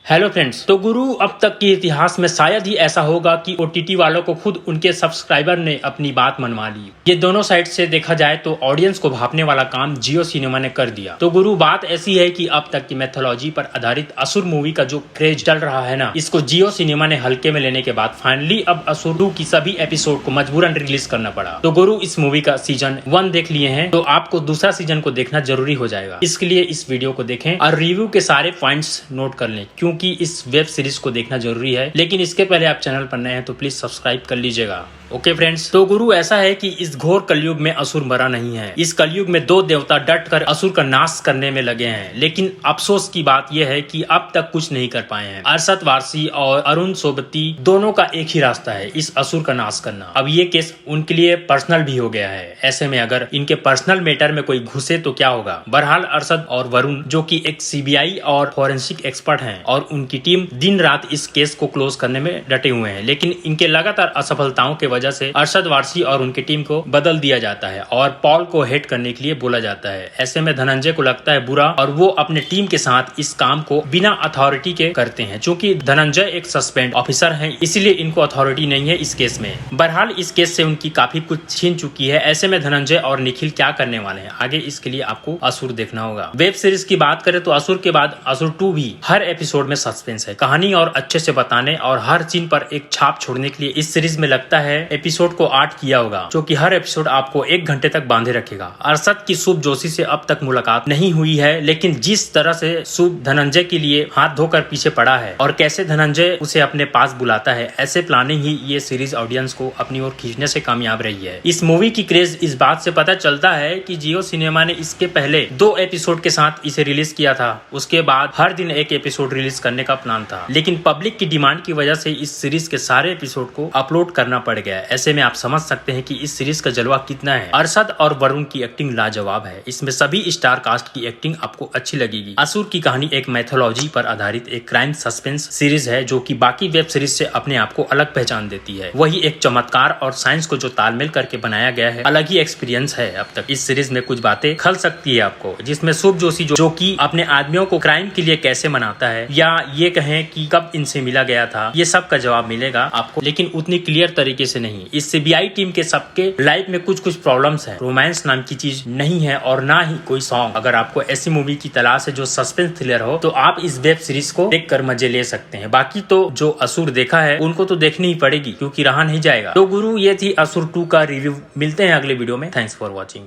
Hello friends, तो गुरु अब तक के इतिहास में शायद ही ऐसा होगा कि ओटीटी वालों को खुद उनके सब्सक्राइबर ने अपनी बात मनवा ली। ये दोनों साइड से देखा जाए तो ऑडियंस को भापने वाला काम जियो सिनेमा ने कर दिया। तो गुरु बात ऐसी है कि अब तक की मैथोलॉजी पर आधारित असुर मूवी का जो क्रेज चल रहा है ना, इसको जियो सिनेमा ने हल्के में लेने के बाद फाइनली अब असुर 2 की सभी एपिसोड को मजबूरन रिलीज करना पड़ा। तो गुरु इस मूवी का सीजन 1 देख लिए हैं तो आपको दूसरा सीजन को देखना जरूरी हो जाएगा। इसके लिए इस वीडियो को देखें और रिव्यू के सारे पॉइंट्स नोट कर लें, क्योंकि इस वेब सीरीज को देखना जरूरी है। लेकिन इसके पहले आप चैनल पर नए हैं तो प्लीज सब्सक्राइब कर लीजिएगा। ओके फ्रेंड्स, तो गुरु ऐसा है कि इस घोर कलयुग में असुर मरा नहीं है। इस कलयुग में दो देवता डट कर असुर का नाश करने में लगे हैं, लेकिन अफसोस की बात यह है कि अब तक कुछ नहीं कर पाए हैं। अरशद वारसी और अरुण सोबती दोनों का एक ही रास्ता है, इस असुर का नाश करना। अब ये केस उनके लिए पर्सनल भी हो गया है। ऐसे में अगर इनके पर्सनल मैटर में कोई घुसे तो क्या होगा। बहरहाल अरशद और वरुण, जो कि एक सीबीआई और फॉरेंसिक एक्सपर्ट हैं, और उनकी टीम दिन रात इस केस को क्लोज करने में डटे हुए हैं। लेकिन इनके लगातार असफलताओं के वजह से अरशद वारसी और उनकी टीम को बदल दिया जाता है और पॉल को हेड करने के लिए बोला जाता है। ऐसे में धनंजय को लगता है बुरा और वो अपने टीम के साथ इस काम को बिना अथॉरिटी के करते हैं। चूंकि धनंजय एक सस्पेंड ऑफिसर हैं, इसलिए इनको अथॉरिटी नहीं है इस केस में। बहरहाल इस केस से उनकी काफी कुछ छीन चुकी है। ऐसे में धनंजय और निखिल क्या करने वाले हैं आगे, इसके लिए आपको असुर देखना होगा। वेब सीरीज की बात करें तो असुर के बाद असुर 2 भी हर एपिसोड में सस्पेंस है। कहानी और अच्छे से बताने और हर सीन पर एक छाप छोड़ने के लिए इस सीरीज में लगता है एपिसोड को 8 किया होगा, जो कि हर एपिसोड आपको 1 घंटे तक बांधे रखेगा। अरशद की शुभ जोशी से अब तक मुलाकात नहीं हुई है, लेकिन जिस तरह से शुभ धनंजय के लिए हाथ धोकर पीछे पड़ा है और कैसे धनंजय उसे अपने पास बुलाता है, ऐसे प्लानिंग ही ये सीरीज ऑडियंस को अपनी ओर खींचने से कामयाब रही है। इस मूवी की क्रेज इस बात से पता चलता है कि जियो सिनेमा ने इसके पहले 2 एपिसोड के साथ इसे रिलीज किया था। उसके बाद हर दिन एक एपिसोड रिलीज करने का प्लान था, लेकिन पब्लिक की डिमांड की वजह से इस सीरीज के सारे एपिसोड को अपलोड करना पड़ गया। ऐसे में आप समझ सकते हैं कि इस सीरीज का जलवा कितना है। अरशद और वरुण की एक्टिंग लाजवाब है। इसमें सभी स्टार कास्ट की एक्टिंग आपको अच्छी लगेगी। असुर की कहानी एक मैथोलॉजी पर आधारित एक क्राइम सस्पेंस सीरीज है, जो कि बाकी वेब सीरीज से अपने आप को अलग पहचान देती है। वही एक चमत्कार और साइंस को जो तालमेल करके बनाया गया है, अलग ही एक्सपीरियंस है। अब तक इस सीरीज में कुछ बातें खल सकती है आपको, जिसमें शुभ जोशी जो कि अपने आदमियों को क्राइम के लिए कैसे मनाता है, या ये कहें कि कब इनसे मिला गया था, ये सब का जवाब मिलेगा आपको, लेकिन उतनी क्लियर तरीके से नहीं। इस सीबीआई टीम के सबके लाइफ में कुछ प्रॉब्लम्स हैं। रोमांस नाम की चीज नहीं है और ना ही कोई सॉन्ग। अगर आपको ऐसी मूवी की तलाश है जो सस्पेंस थ्रिलर हो, तो आप इस वेब सीरीज को देखकर मजे ले सकते हैं। बाकी तो जो असुर देखा है उनको तो देखनी ही पड़ेगी, क्योंकि रहा नहीं जाएगा। तो गुरु, ये थी असुर 2 का रिव्यू। मिलते हैं अगले वीडियो में। Thanks for watching.